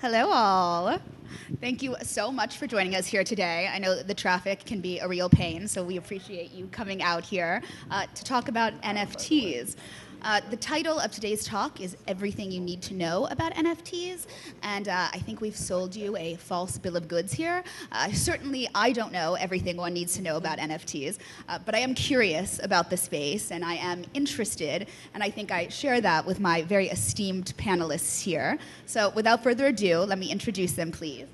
Hello all. Thank you so much for joining us here today. I know that the traffic can be a real pain, so we appreciate you coming out here to talk about NFTs. The title of today's talk is Everything You Need to Know About NFTs, and I think we've sold you a false bill of goods here. Certainly, I don't know everything one needs to know about NFTs, but I am curious about the space, and I am interested, and I think I share that with my very esteemed panelists here. So without further ado, let me introduce them, please.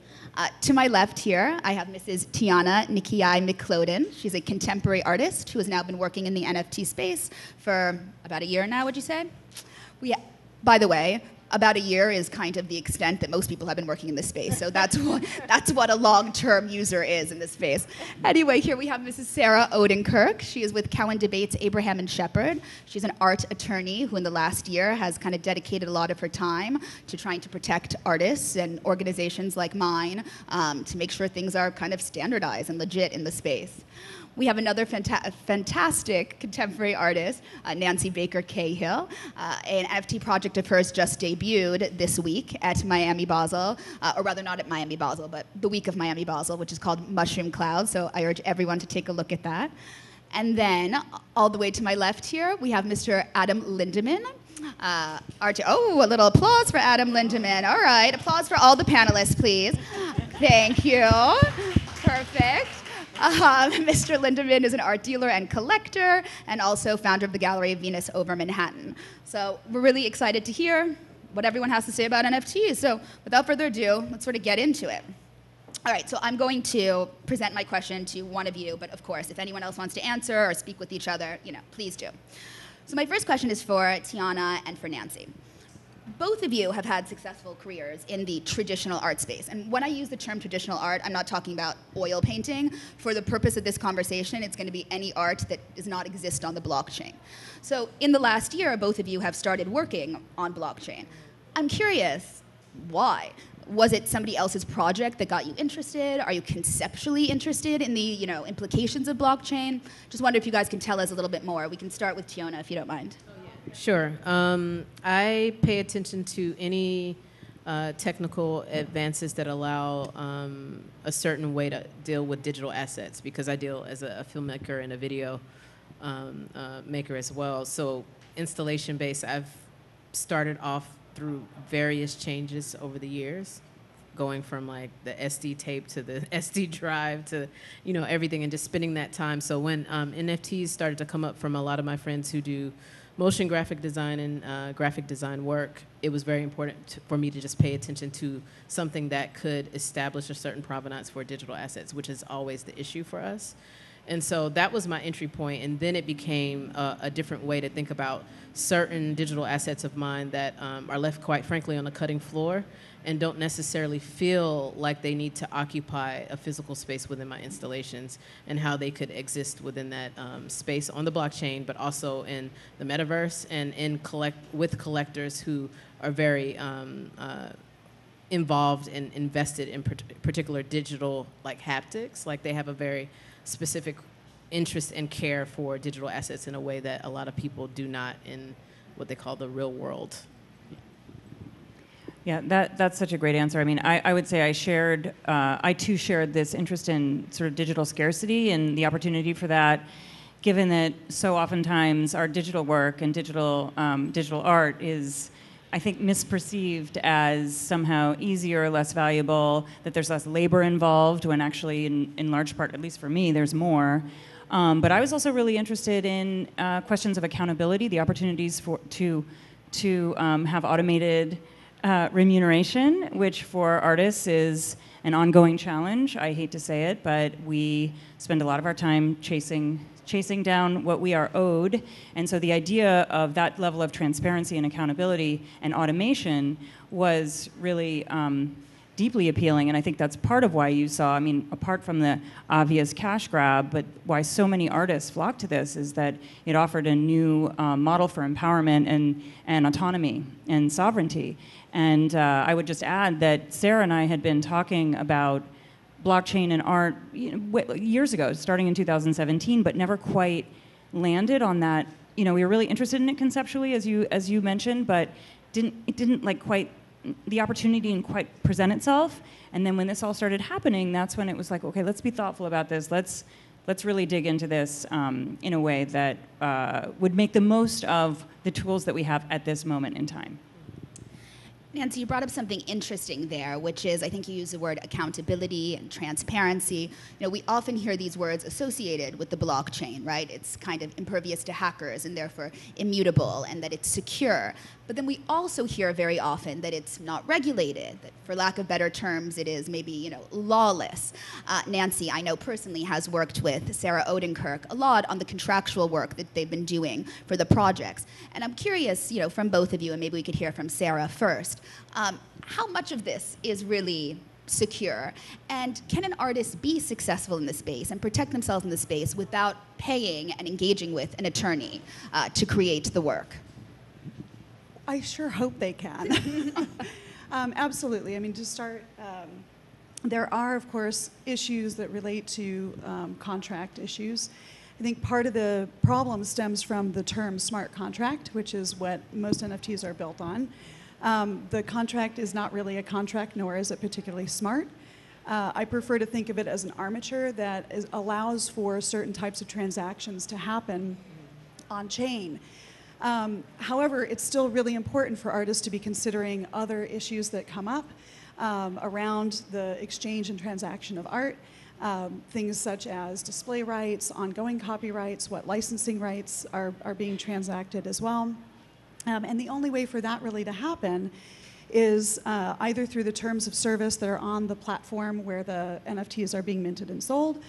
To my left here, I have Mrs. Tiana Nikiai McClodin. She's a contemporary artist who has now been working in the NFT space for about a year now, would you say? By the way, about a year is kind of the extent that most people have been working in this space, so that's what a long-term user is in this space. Anyway, here we have Mrs. Sarah Odenkirk. She is with Cowen Debates Abraham and Shepherd. She's an art attorney who in the last year has kind of dedicated a lot of her time to trying to protect artists and organizations like mine to make sure things are kind of standardized and legit in the space. We have another fantastic contemporary artist, Nancy Baker Cahill. An NFT project of hers just debuted this week at Miami Basel, or rather not at Miami Basel, but the week of Miami Basel, which is called Mushroom Cloud, so I urge everyone to take a look at that. And then, all the way to my left here, we have Mr. Adam Lindemann. A little applause for Adam Lindemann. All right, applause for all the panelists, please. Thank you. Perfect. Mr. Lindemann is an art dealer and collector, and also founder of the Gallery of Venus over Manhattan. So we're really excited to hear what everyone has to say about NFTs. So without further ado, let's sort of get into it. All right, so I'm going to present my question to one of you, but of course, if anyone else wants to answer or speak with each other, please do. So my first question is for Tiana and for Nancy. Both of you have had successful careers in the traditional art space. And when I use the term traditional art, I'm not talking about oil painting. For the purpose of this conversation, it's going to be any art that does not exist on the blockchain. So in the last year, both of you have started working on blockchain. I'm curious, why? Was it somebody else's project that got you interested? Are you conceptually interested in the implications of blockchain? Just wonder if you guys can tell us a little bit more. We can start with Tiana, if you don't mind. Sure. I pay attention to any technical advances that allow a certain way to deal with digital assets, because I deal as a filmmaker and a video maker as well. So installation-based, I've started off through various changes over the years, going from like the SD tape to the SD drive to everything, and just spending that time. So when NFTs started to come up from a lot of my friends who do motion graphic design and graphic design work, it was very important for me to just pay attention to something that could establish a certain provenance for digital assets, which is always the issue for us. And so that was my entry point, and then it became a different way to think about certain digital assets of mine that are left, quite frankly, on the cutting floor and don't necessarily feel like they need to occupy a physical space within my installations, and how they could exist within that space on the blockchain, but also in the metaverse and with collectors who are very involved and invested in particular digital haptics. Like they have a very specific interest and care for digital assets in a way that a lot of people do not in what they call the real world. Yeah, that's such a great answer. I mean, I would say I too shared this interest in sort of digital scarcity and the opportunity for that, given that so oftentimes our digital work and digital art is, I think, misperceived as somehow easier or less valuable, that there's less labor involved, when actually, in large part, at least for me, there's more. But I was also really interested in questions of accountability, the opportunities to have automated remuneration, which for artists is an ongoing challenge. I hate to say it, but we spend a lot of our time chasing down what we are owed. And so the idea of that level of transparency and accountability and automation was really deeply appealing. And I think that's part of why you saw, I mean, apart from the obvious cash grab, but why so many artists flocked to this is that it offered a new model for empowerment and autonomy and sovereignty. And I would just add that Sarah and I had been talking about blockchain and art years ago, starting in 2017, but never quite landed on that. We were really interested in it conceptually, as you mentioned, but it didn't quite the opportunity didn't quite present itself. And then when this all started happening, that's when it was like, okay, let's be thoughtful about this. Let's really dig into this in a way that would make the most of the tools that we have at this moment in time. Nancy, you brought up something interesting there, which is, I think you used the word accountability and transparency. You know, we often hear these words associated with the blockchain, right? It's kind of impervious to hackers and therefore immutable, and that it's secure. But then we also hear very often that it's not regulated, that for lack of better terms, it is maybe, you know, lawless. Nancy, I know personally, has worked with Sarah Odenkirk a lot on the contractual work that they've been doing for the projects. And I'm curious, you know, from both of you, and maybe we could hear from Sarah first, how much of this is really secure? And can an artist be successful in this space and protect themselves in this space without paying and engaging with an attorney to create the work? I sure hope they can. Absolutely. I mean, to start, there are, of course, issues that relate to contract issues. I think part of the problem stems from the term smart contract, which is what most NFTs are built on. The contract is not really a contract, nor is it particularly smart. I prefer to think of it as an armature that allows for certain types of transactions to happen on chain. However, it's still really important for artists to be considering other issues that come up around the exchange and transaction of art, things such as display rights, ongoing copyrights, what licensing rights are being transacted as well. And the only way for that really to happen is either through the terms of service that are on the platform where the NFTs are being minted and sold,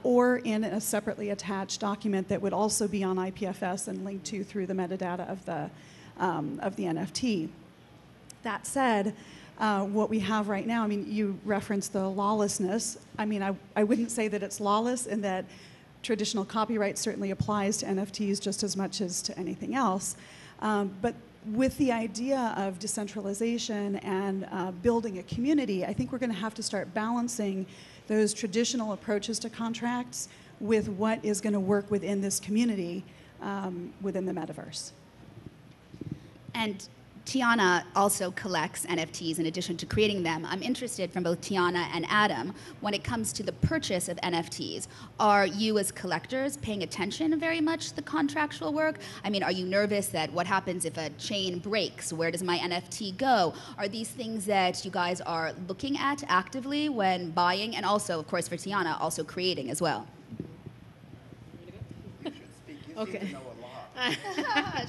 or in a separately attached document that would also be on IPFS and linked to through the metadata of the NFT. That said, what we have right now, I mean, you referenced the lawlessness. I mean, I wouldn't say that it's lawless in that traditional copyright certainly applies to NFTs just as much as to anything else. But with the idea of decentralization and building a community, I think we're going to have to start balancing those traditional approaches to contracts with what is going to work within this community within the metaverse. And Tiana also collects NFTs in addition to creating them. I'm interested from both Tiana and Adam, when it comes to the purchase of NFTs, are you as collectors paying attention very much to the contractual work? I mean, are you nervous that what happens if a chain breaks? Where does my NFT go? Are these things that you guys are looking at actively when buying, and also, of course, for Tiana, also creating as well? Okay.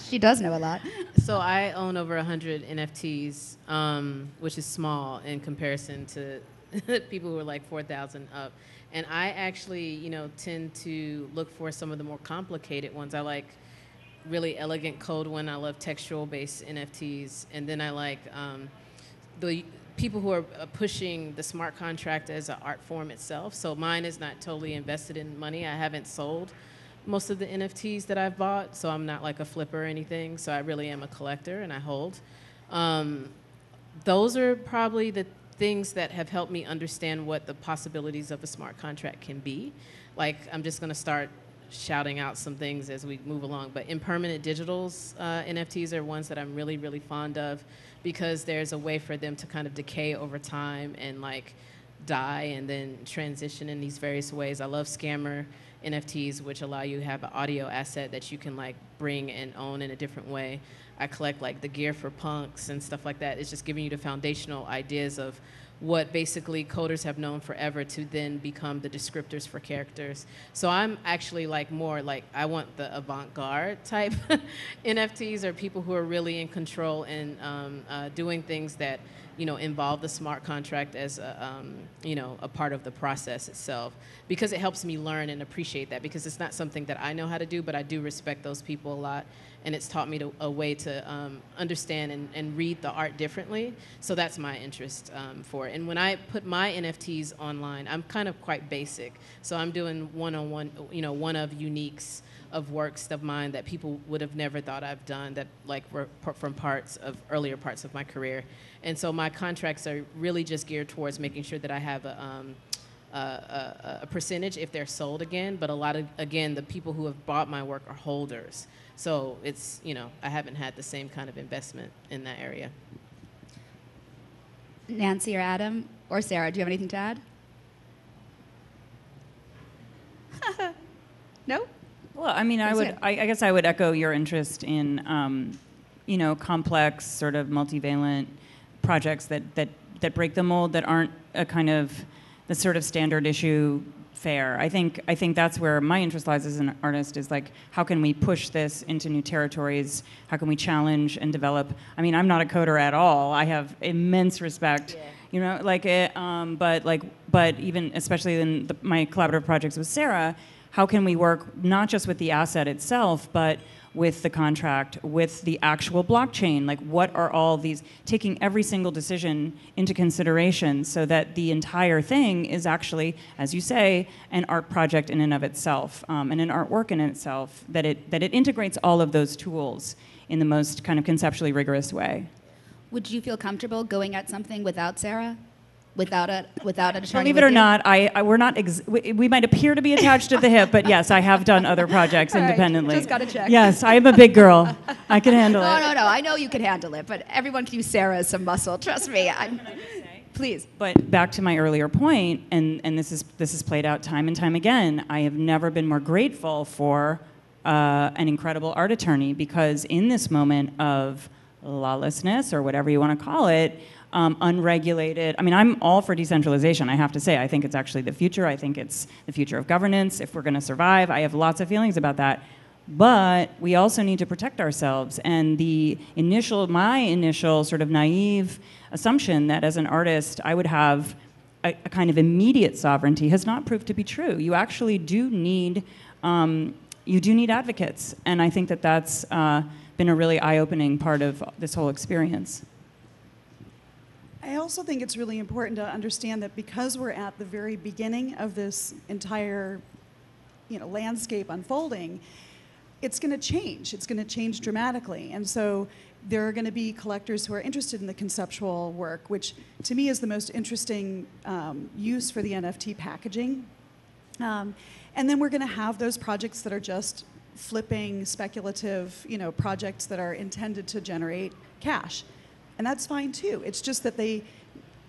She does know a lot. So I own over 100 NFTs, which is small in comparison to people who are like 4,000 up. And I actually, you know, tend to look for some of the more complicated ones. I like really elegant code one. I love textual-based NFTs. And then I like the people who are pushing the smart contract as an art form itself. So mine is not totally invested in money. I haven't sold most of the NFTs that I've bought, so I'm not like a flipper or anything. So I really am a collector, and I hold. Those are probably the things that have helped me understand what the possibilities of a smart contract can be. Like, I'm just going to start shouting out some things as we move along. But impermanent digitals NFTs are ones that I'm really, really fond of, because there's a way for them to kind of decay over time and like die and then transition in these various ways. I love scammer NFTs, which allow you to have an audio asset that you can like bring and own in a different way. I collect like the gear for punks and stuff like that. It's just giving you the foundational ideas of what basically coders have known forever to then become the descriptors for characters. So I'm actually like more like, I want the avant-garde type NFTs, or people who are really in control and doing things that, you know, involve the smart contract as a, you know, a part of the process itself, because it helps me learn and appreciate that, because it's not something that I know how to do, but I do respect those people a lot, and it's taught me a way to understand and read the art differently. So that's my interest for it. And when I put my NFTs online, I'm kind of quite basic. So I'm doing one-on-one, you know, one of uniques of works of mine that people would have never thought I've done, that like were from earlier parts of my career. And so my contracts are really just geared towards making sure that I have a percentage if they're sold again, but a lot of, again, the people who have bought my work are holders. So it's, you know, I haven't had the same kind of investment in that area. Nancy or Adam or Sarah, do you have anything to add? No? Well, I mean, I guess I would echo your interest in, complex, sort of multivalent projects that break the mold, that aren't a kind of the sort of standard issue fare. I think that's where my interest lies as an artist, is like, how can we push this into new territories? How can we challenge and develop? I mean, I'm not a coder at all. I have immense respect, but even especially in my collaborative projects with Sarah, how can we work not just with the asset itself, but with the contract, with the actual blockchain? Like, what are all these, taking every single decision into consideration so that the entire thing is actually, as you say, an art project in and of itself, and an artwork in itself, that it integrates all of those tools in the most kind of conceptually rigorous way. Would you feel comfortable going at something without Sarah? Without an attorney? Believe it or not, we're not. We might appear to be attached at the hip, but yes, I have done other projects independently. Just got to check. Yes, I am a big girl. I can handle it. No. I know you can handle it, but everyone can use Sarah as some muscle. Trust me. Please. But back to my earlier point, and this is played out time and time again. I have never been more grateful for an incredible art attorney, because in this moment of lawlessness, or whatever you want to call it, unregulated. I mean, I'm all for decentralization, I have to say. I think it's actually the future. I think it's the future of governance, if we're going to survive. I have lots of feelings about that. But we also need to protect ourselves. And my initial sort of naive assumption that as an artist I would have a kind of immediate sovereignty has not proved to be true. You actually do need advocates. And I think that that's been a really eye-opening part of this whole experience. I also think it's really important to understand that because we're at the very beginning of this entire, landscape unfolding, it's going to change. It's going to change dramatically. And so there are going to be collectors who are interested in the conceptual work, which to me is the most interesting use for the NFT packaging. And then we're going to have those projects that are just flipping, speculative, projects that are intended to generate cash. And that's fine too. It's just that they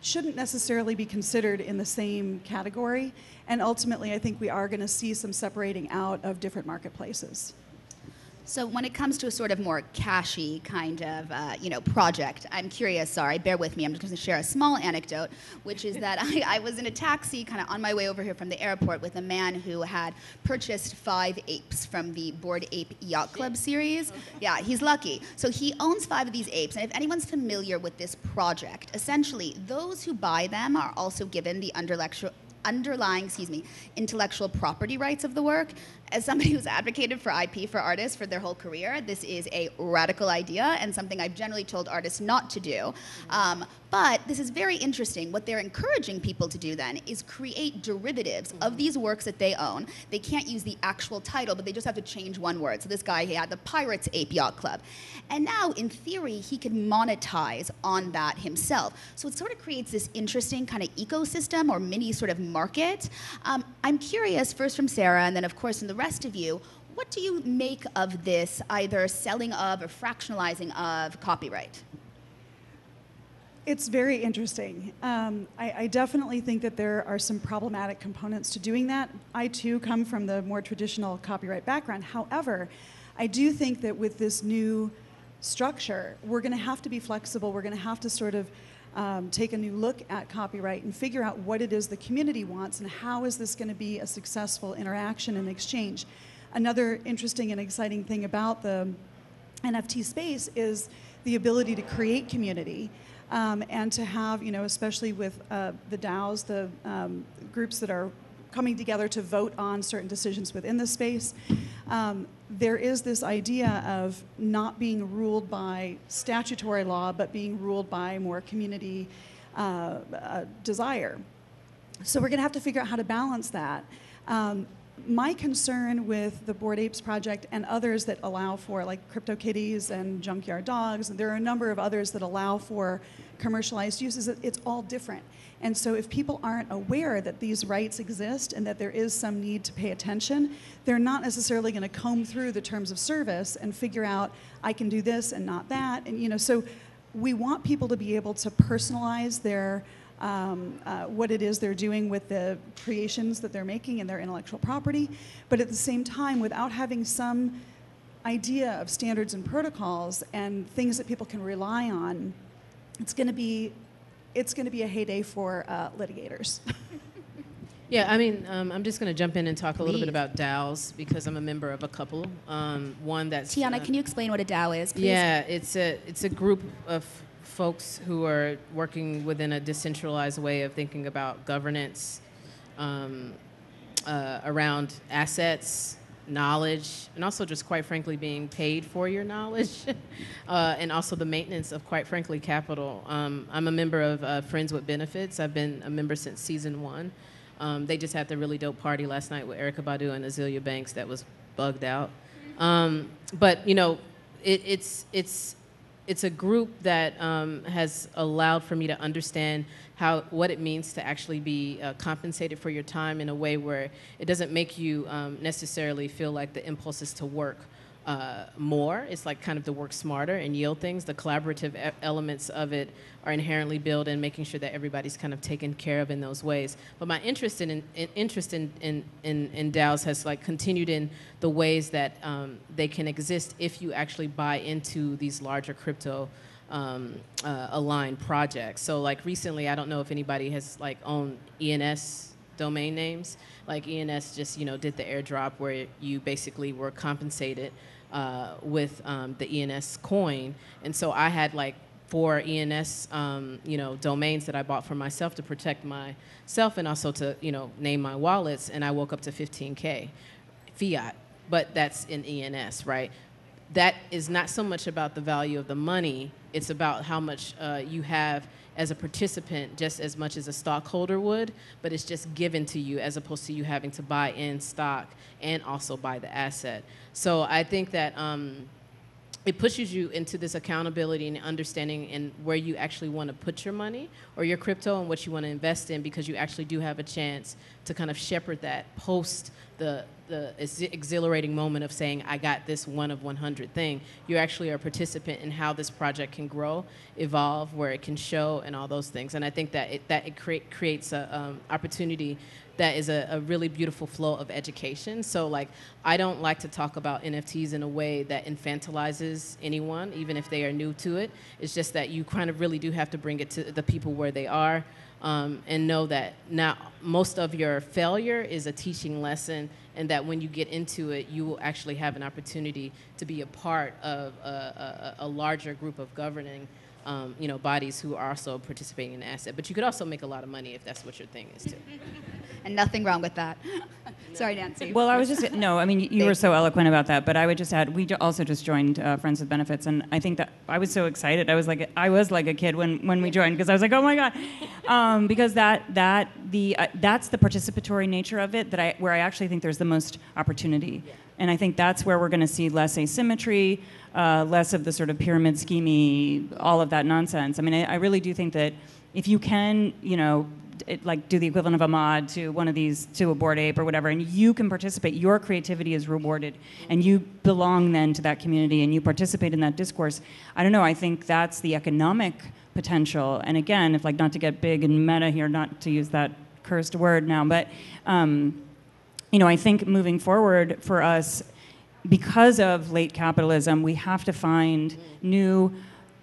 shouldn't necessarily be considered in the same category. And ultimately, I think we are going to see some separating out of different marketplaces. So when it comes to a sort of more cashy kind of, project, I'm curious, sorry, bear with me, I'm just going to share a small anecdote, which is that I was in a taxi kind of on my way over here from the airport with a man who had purchased 5 apes from the Bored Ape Yacht Club series. Okay. Yeah, he's lucky. So he owns 5 of these apes, and if anyone's familiar with this project, essentially those who buy them are also given the underlying intellectual property rights of the work. As somebody who's advocated for IP for artists for their whole career, this is a radical idea and something I've generally told artists not to do. But this is very interesting. What they're encouraging people to do then is create derivatives of these works that they own. They can't use the actual title, but they just have to change one word. So this guy, he had the Pirates Ape Yacht Club. And now, in theory, he could monetize on that himself. So it sort of creates this interesting kind of ecosystem or mini sort of market. I'm curious, first from Sarah, and then of course from the rest of you, what do you make of this either selling of or fractionalizing of copyright? It's very interesting. I definitely think that there are some problematic components to doing that. I too come from the more traditional copyright background. However, I do think that with this new structure, we're going to have to be flexible. We're going to have to sort of take a new look at copyright and figure out what it is the community wants and how is this going to be a successful interaction and exchange. Another interesting and exciting thing about the NFT space is the ability to create community. And to have, especially with the DAOs, the groups that are coming together to vote on certain decisions within the space, there is this idea of not being ruled by statutory law, but being ruled by more community desire. So we're going to have to figure out how to balance that. My concern with the Bored Apes project and others that allow for, like CryptoKitties and Junkyard Dogs, and there are a number of others that allow for commercialized use, is that it's all different. And so if people aren't aware that these rights exist and that there is some need to pay attention, they're not necessarily going to comb through the terms of service and figure out, I can do this and not that. And so we want people to be able to personalize their what it is they're doing with the creations that they're making and their intellectual property, but at the same time, without having some idea of standards and protocols and things that people can rely on, it's going to be a heyday for litigators. Yeah, I mean, I'm just going to jump in and talk a little bit Please. about DAOs because I'm a member of a couple. One that's Tiana, can you explain what a DAO is, please? Yeah, it's a group of folks who are working within a decentralized way of thinking about governance around assets, knowledge, and also just quite frankly being paid for your knowledge, and also the maintenance of quite frankly capital. I'm a member of Friends with Benefits. I've been a member since season 1. They just had the really dope party last night with Erykah Badu and Azealia Banks that was bugged out. But you know, it's a group that has allowed for me to understand what it means to actually be compensated for your time in a way where it doesn't make you necessarily feel like the impulse is to work more. It's like kind of to work smarter and yield things. The collaborative elements of it are inherently built in making sure that everybody's kind of taken care of in those ways. But my interest in DAOs has like continued in the ways that they can exist if you actually buy into these larger crypto aligned projects. So like recently, I don't know if anybody has like owned ENS domain names. Like ENS just did the airdrop where you basically were compensated with the ENS coin, and so I had like 4 ENS domains that I bought for myself to protect myself and also to name my wallets, and I woke up to 15K fiat, but that's in ENS, right? That is not so much about the value of the money, it's about how much you have as a participant, just as much as a stockholder would, but it's just given to you as opposed to you having to buy in stock and also buy the asset. So I think that it pushes you into this accountability and understanding and where you actually want to put your money or your crypto and what you want to invest in, because you actually do have a chance to kind of shepherd that post the exhilarating moment of saying, I got this 1 of 100 thing. You actually are a participant in how this project can grow, evolve, where it can show, and all those things. And I think that it creates a opportunity that is a really beautiful flow of education. So like, I don't like to talk about NFTs in a way that infantilizes anyone, even if they are new to it. It's just that you kind of really do have to bring it to the people where they are, and know that now most of your failure is a teaching lesson, and that when you get into it, you will actually have an opportunity to be a part of a larger group of governing bodies who are also participating in the asset. But you could also make a lot of money if that's what your thing is too. And nothing wrong with that. Sorry, Nancy. Well, I was just, no, I mean, you were so eloquent about that, but I would just add, we also just joined Friends with Benefits, and I think that I was so excited. I was like a kid when we joined, because I was like, oh my God. Because that's the participatory nature of it where I actually think there's the most opportunity. Yeah. And I think that's where we're going to see less asymmetry, less of the sort of pyramid schemey, all of that nonsense. I mean, I really do think that if you can, like do the equivalent of a mod to one of these, to a Bored Ape or whatever, and you can participate, your creativity is rewarded, and you belong then to that community, and you participate in that discourse. I don't know, I think that's the economic potential. And again, if like, not to get big and meta here, not to use that cursed word now, but I think moving forward for us, because of late capitalism, we have to find new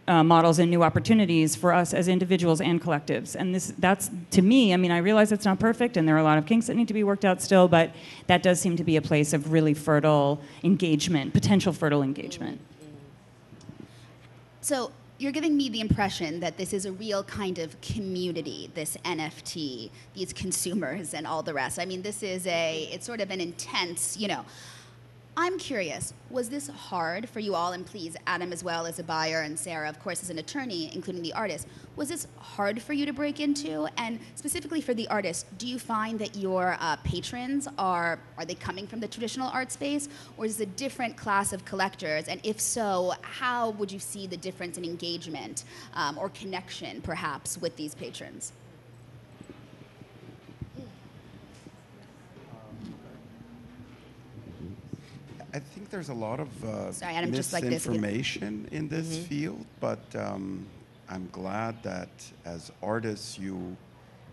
models and new opportunities for us as individuals and collectives. And that's, to me, I mean, I realize it's not perfect and there are a lot of kinks that need to be worked out still, but that does seem to be a place of really fertile engagement, potential fertile engagement. So you're giving me the impression that this is a real kind of community, this NFT, these consumers and all the rest. I mean, it's sort of an intense, I'm curious, was this hard for you all, and please, Adam as well as a buyer, and Sarah, of course, as an attorney, including the artist, was this hard for you to break into? And specifically for the artist, do you find that your patrons are they coming from the traditional art space, or is it a different class of collectors? And if so, how would you see the difference in engagement or connection, perhaps, with these patrons? I think there's a lot of Sorry, Adam, just like this again. misinformation in this field, but I'm glad that as artists you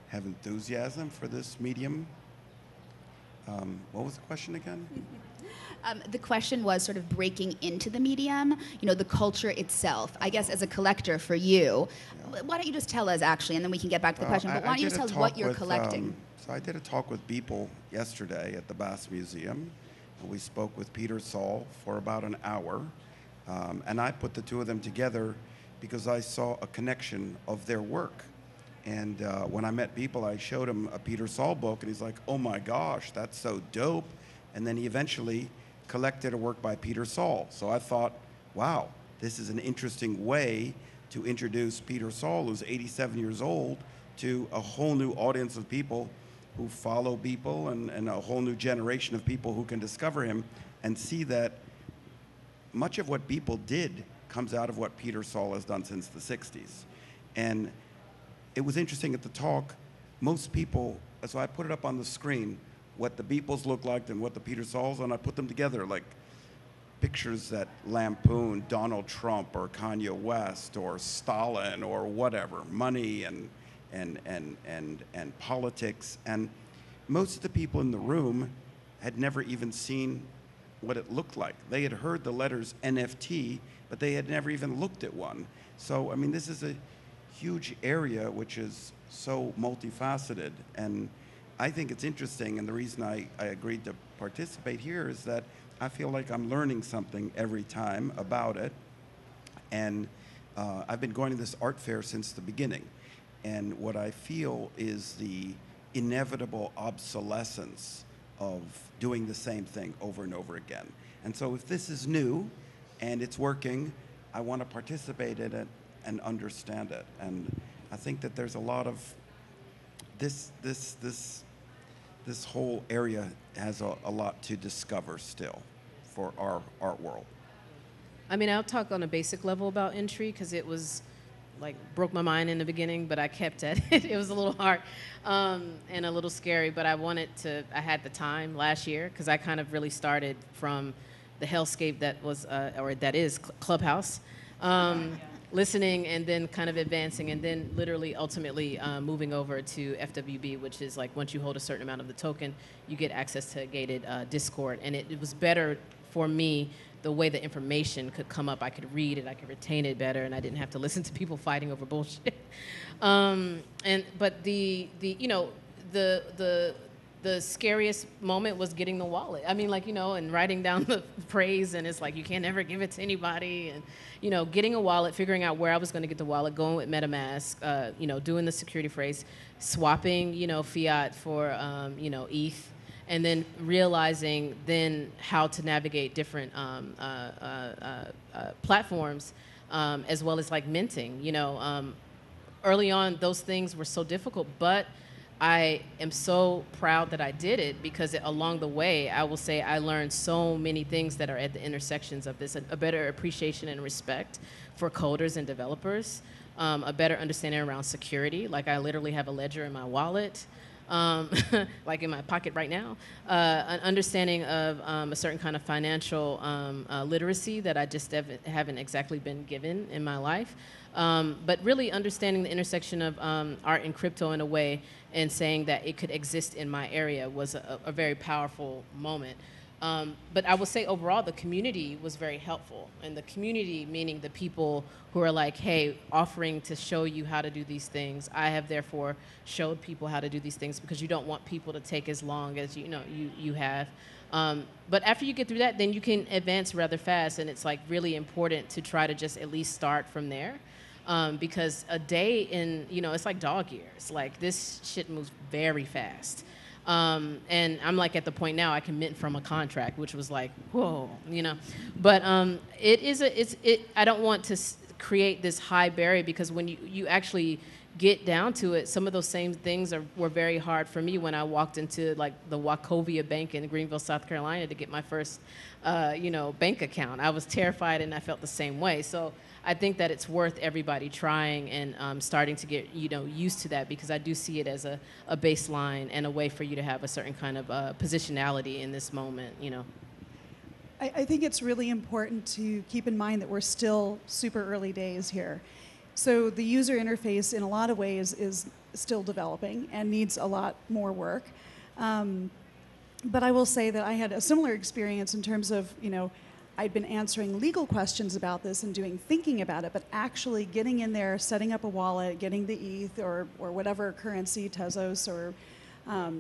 have enthusiasm for this medium. What was the question again? The question was sort of breaking into the medium, the culture itself. I guess as a collector for you, why don't you just tell us actually, and then we can get back to the question, but why don't you just tell us what you're collecting? So I did a talk with people yesterday at the Bass Museum, and we spoke with Peter Saul for about an hour, and I put the two of them together because I saw a connection of their work. And when I met people, I showed him a Peter Saul book, and he's like, oh my gosh, that's so dope. And then he eventually collected a work by Peter Saul. So I thought, wow, this is an interesting way to introduce Peter Saul, who's 87 years old, to a whole new audience of people who follow people and a whole new generation of people who can discover him and see that much of what people did comes out of what Peter Saul has done since the 60s. And it was interesting at the talk, most people, so I put it up on the screen, what the Beatles look like and what the Peter Sauls, and I put them together like pictures that lampoon Donald Trump or Kanye West or Stalin or whatever, money and politics. And most of the people in the room had never even seen what it looked like. They had heard the letters NFT, but they had never even looked at one. So, I mean, this is a huge area which is so multifaceted, and I think it's interesting, and the reason I agreed to participate here is that I feel like I'm learning something every time about it, and I've been going to this art fair since the beginning, and what I feel is the inevitable obsolescence of doing the same thing over and over again. And so if this is new and it's working, I want to participate in it and understand it. And I think that there's a lot of this whole area has a lot to discover still for our art world. I mean, I'll talk on a basic level about entry because it was like broke my mind in the beginning, but I kept at it. It was a little hard and a little scary, but I had the time last year because I kind of really started from the hellscape that was, or that is Clubhouse. Listening and then kind of advancing and then literally ultimately moving over to FWB, which is like once you hold a certain amount of the token, you get access to a gated Discord. And it was better for me the way the information could come up. I could read it, I could retain it better, and I didn't have to listen to people fighting over bullshit. But the scariest moment was getting the wallet. I mean, like, and writing down the praise, and it's like, you can't ever give it to anybody. And, getting a wallet, figuring out where I was going to get the wallet, going with MetaMask, doing the security phrase, swapping, fiat for, ETH, and then realizing then how to navigate different platforms, as well as like minting, early on, those things were so difficult, but I am so proud that I did it because along the way, I will say I learned so many things that are at the intersections of this, a better appreciation and respect for coders and developers, a better understanding around security. Like I literally have a ledger in my wallet, like in my pocket right now, an understanding of a certain kind of financial literacy that I just haven't exactly been given in my life. But really understanding the intersection of art and crypto in a way and saying that it could exist in my area was a very powerful moment. But I will say overall, the community was very helpful. And the community, meaning the people who are like, hey, offering to show you how to do these things. I have therefore showed people how to do these things because you don't want people to take as long as you have. But after you get through that, then you can advance rather fast. And it's like really important to try to just at least start from there. Because a day in, it's like dog years. Like this shit moves very fast. And I'm like at the point now I can mint from a contract, which was like, whoa, But I don't want to create this high barrier because when you actually get down to it, some of those same things were very hard for me when I walked into like the Wachovia Bank in Greenville, South Carolina to get my first, bank account. I was terrified and I felt the same way. So I think that it's worth everybody trying and starting to get used to that because I do see it as a baseline and a way for you to have a certain kind of positionality in this moment. I think it's really important to keep in mind that we're still super early days here. So the user interface in a lot of ways is still developing and needs a lot more work. But I will say that I had a similar experience in terms of, I'd been answering legal questions about this and thinking about it, but actually getting in there, setting up a wallet, getting the ETH or whatever currency, Tezos or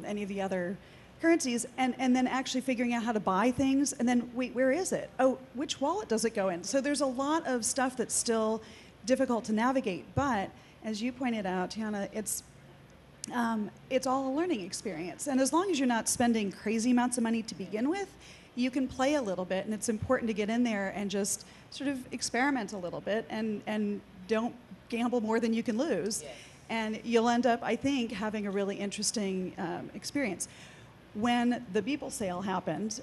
any of the other currencies, and then actually figuring out how to buy things, and then, wait, where is it? Oh, which wallet does it go in? So there's a lot of stuff that's still difficult to navigate, but as you pointed out, Tiana, it's all a learning experience. And as long as you're not spending crazy amounts of money to begin with, you can play a little bit, and it's important to get in there and just sort of experiment a little bit and don't gamble more than you can lose. Yes. And you'll end up, I think, having a really interesting experience. When the Beeple sale happened,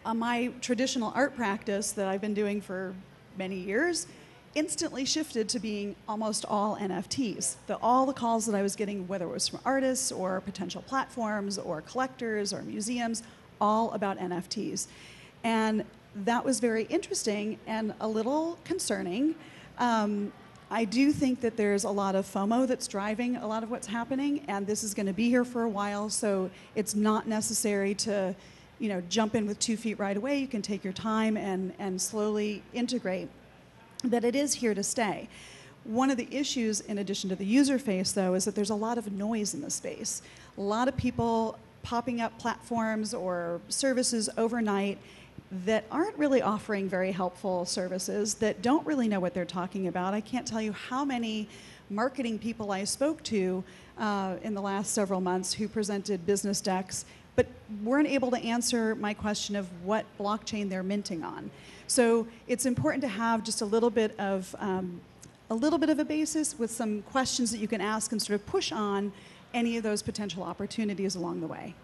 my traditional art practice that I've been doing for many years instantly shifted to being almost all NFTs. All the calls that I was getting, whether it was from artists or potential platforms or collectors or museums, all about NFTs. And that was very interesting and a little concerning. I do think that there's a lot of FOMO that's driving a lot of what's happening, and this is going to be here for a while, so it's not necessary to jump in with 2 feet right away. You can take your time and slowly integrate. But it is here to stay. One of the issues, in addition to the user face, though, is that there's a lot of noise in the space. A lot of people popping up platforms or services overnight that aren't really offering very helpful services, that don't really know what they're talking about. I can't tell you how many marketing people I spoke to in the last several months who presented business decks, but weren't able to answer my question of what blockchain they're minting on. So it's important to have just a little bit of a basis with some questions that you can ask and sort of push on any of those potential opportunities along the way.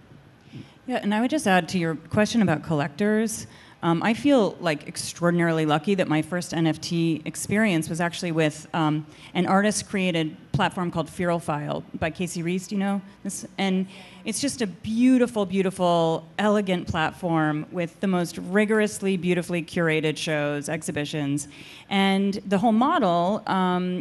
Yeah, and I would just add to your question about collectors. I feel like extraordinarily lucky that my first NFT experience was actually with an artist-created platform called Feral File by Casey Reese. Do you know this? And it's just a beautiful, beautiful, elegant platform with the most rigorously, beautifully curated shows, exhibitions, and the whole model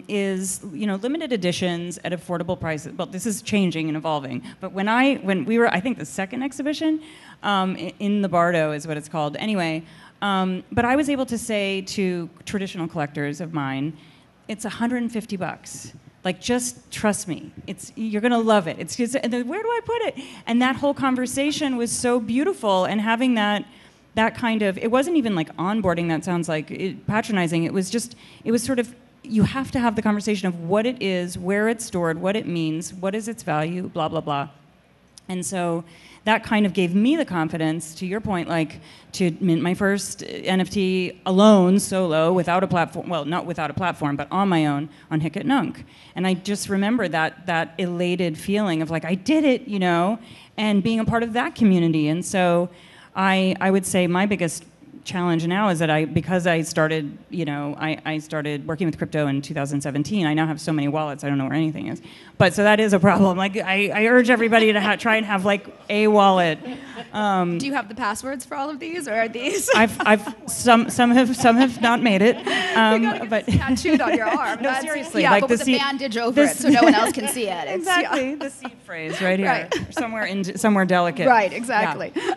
is limited editions at affordable prices. Well, this is changing and evolving. But when we were, I think the second exhibition in the Bardo is what it's called. Anyway, but I was able to say to traditional collectors of mine, it's $150. Like, just trust me. You're gonna love it. It's just, and then, where do I put it? And that whole conversation was so beautiful. And having that kind of, it wasn't even like onboarding. That sounds like patronizing. It was sort of, you have to have the conversation of what it is, where it's stored, what it means, what is its value, blah blah blah. And so that kind of gave me the confidence, to your point, like to mint my first NFT alone, solo, without a platform, well, not without a platform, but on my own, on Hic et Nunc. And I just remember that elated feeling of like, I did it, and being a part of that community. And so I would say my biggest challenge now is that because I started, I started working with crypto in 2017. I now have so many wallets, I don't know where anything is. But so that is a problem. Like, I urge everybody to try and have like a wallet. Do you have the passwords for all of these, or are these? Some have not made it. But tattooed on your arm. No, seriously. Yeah, like but with a bandage over it, so no one else can see it. Exactly. The seed phrase right here, right. somewhere delicate. Right. Exactly. Yeah.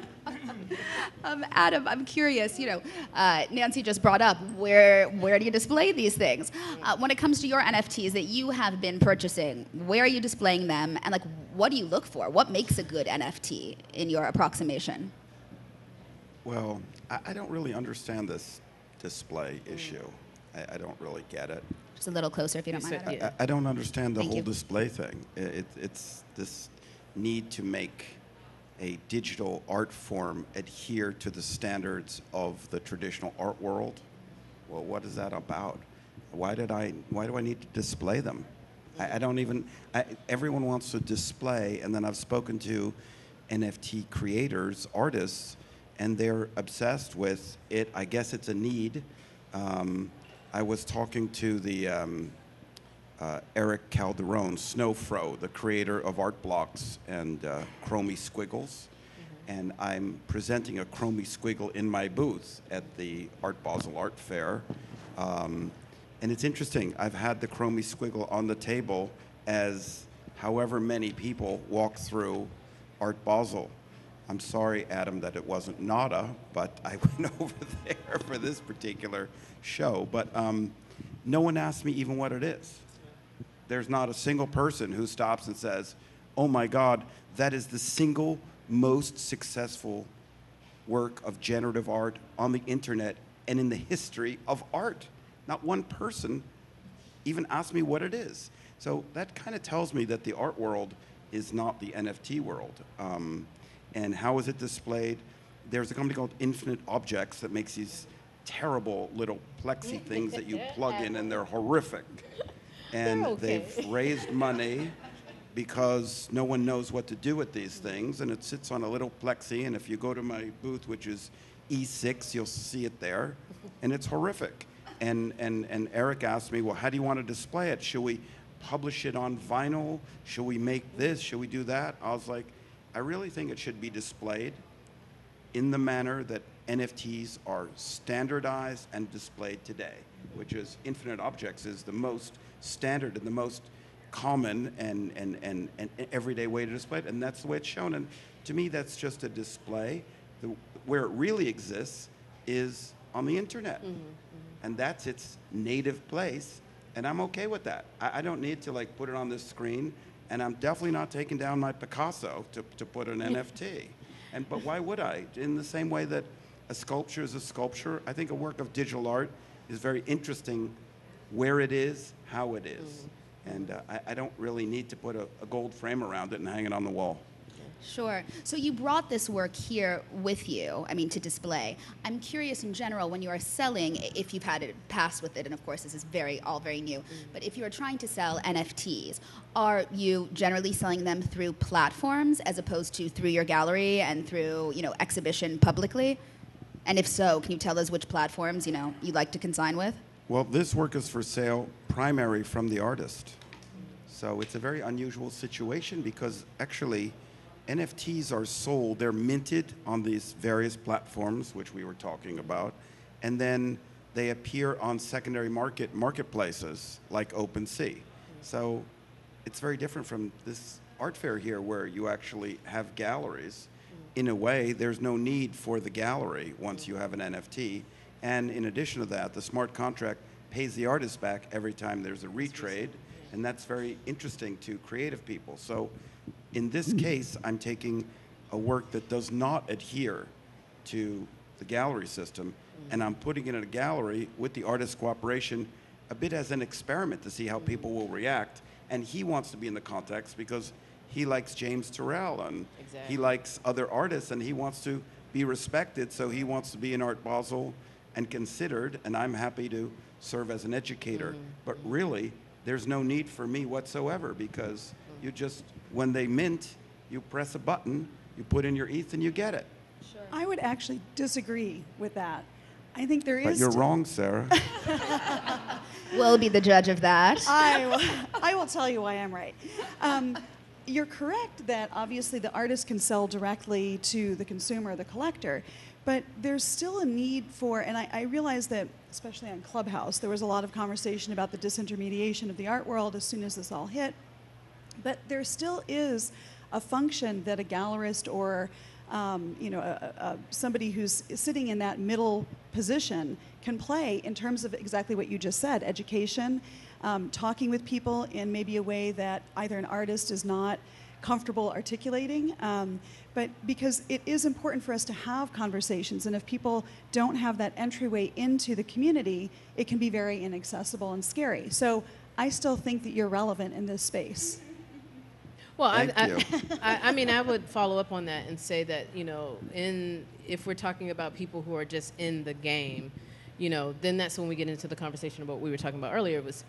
Adam, I'm curious, Nancy just brought up, where do you display these things? When it comes to your NFTs that you have been purchasing, where are you displaying them? And like, what do you look for? What makes a good NFT in your approximation? Well, I don't really understand this display issue. I don't really get it. Just a little closer if you don't mind. I don't understand the whole display thing. It's this need to make a digital art form adhere to the standards of the traditional art world. Well, what is that about? Why do I need to display them? Everyone wants to display, and then I've spoken to NFT creators, artists, and they're obsessed with it. I guess it's a need. I was talking to the Eric Calderon, Snowfro, the creator of Art Blocks and Chromie Squiggles. And I'm presenting a Chromie Squiggle in my booth at the Art Basel Art Fair. And it's interesting, I've had the Chromie squiggle on the table as however many people walk through Art Basel. I'm sorry, Adam, that it wasn't Nada, but I went over there for this particular show. But no one asked me even what it is. There's not a single person who stops and says, oh my God, that is the single most successful work of generative art on the internet and in the history of art. Not one person even asked me what it is. So that kind of tells me that the art world is not the NFT world. And how is it displayed? There's a company called Infinite Objects that makes these terrible little plexi things that you plug in, and they're horrific. And they've raised money because no one knows what to do with these things, and it sits on a little plexi, and if you go to my booth, which is E6, you'll see it there, and it's horrific. And Eric asked me, well, how do you want to display it? Should we publish it on vinyl? Should we make this? Should we do that? I was like, I really think it should be displayed in the manner that NFTs are standardized and displayed today, which is Infinite Objects is the most standard and the most common and everyday way to display it, and that's the way it's shown. And to me, that's just a display. Where it really exists is on the internet. And that's its native place, and I'm okay with that. I don't need to like put it on this screen, and I'm definitely not taking down my Picasso to put an NFT. But why would I? In the same way that a sculpture is a sculpture, I think a work of digital art is very interesting where it is, how it is. And I don't really need to put a gold frame around it and hang it on the wall. Sure. So you brought this work here with you, I mean, to display. I'm curious in general, when you are selling, if you've had it pass with it, and of course this is all very new, but if you are trying to sell NFTs, are you generally selling them through platforms as opposed to through your gallery and through, exhibition publicly? And if so, can you tell us which platforms, you like to consign with? Well, this work is for sale primary from the artist. So it's a very unusual situation because actually NFTs are sold, they're minted on these various platforms, which we were talking about, and then they appear on secondary marketplaces like OpenSea. So it's very different from this art fair here where you actually have galleries. In a way, there's no need for the gallery once you have an NFT. And in addition to that, the smart contract pays the artist back every time there's a retrade, and that's very interesting to creative people. So in this case, I'm taking a work that does not adhere to the gallery system, and I'm putting it in a gallery with the artist's cooperation a bit as an experiment to see how people will react. And he wants to be in the context because he likes James Turrell, and he likes other artists, and he wants to be respected, so he wants to be in Art Basel and considered, and I'm happy to serve as an educator. But really, there's no need for me whatsoever because you just, when they mint, you press a button, you put in your ETH, and you get it. Sure. I would actually disagree with that. I think there is. But you're wrong, Sarah. We'll be the judge of that. I will tell you why I'm right. You're correct that obviously the artist can sell directly to the consumer, the collector, but there's still a need for, and I realize that, especially on Clubhouse, there was a lot of conversation about the disintermediation of the art world as soon as this all hit. But there still is a function that a gallerist or somebody who's sitting in that middle position can play in terms of exactly what you just said, education, talking with people in maybe a way that either an artist is not comfortable articulating, but because it is important for us to have conversations, and if people don't have that entryway into the community, it can be very inaccessible and scary. So I still think that you're relevant in this space. Well, Thank you. I mean, I would follow up on that and say that, if we're talking about people who are just in the game, then that's when we get into the conversation about what we were talking about earlier was,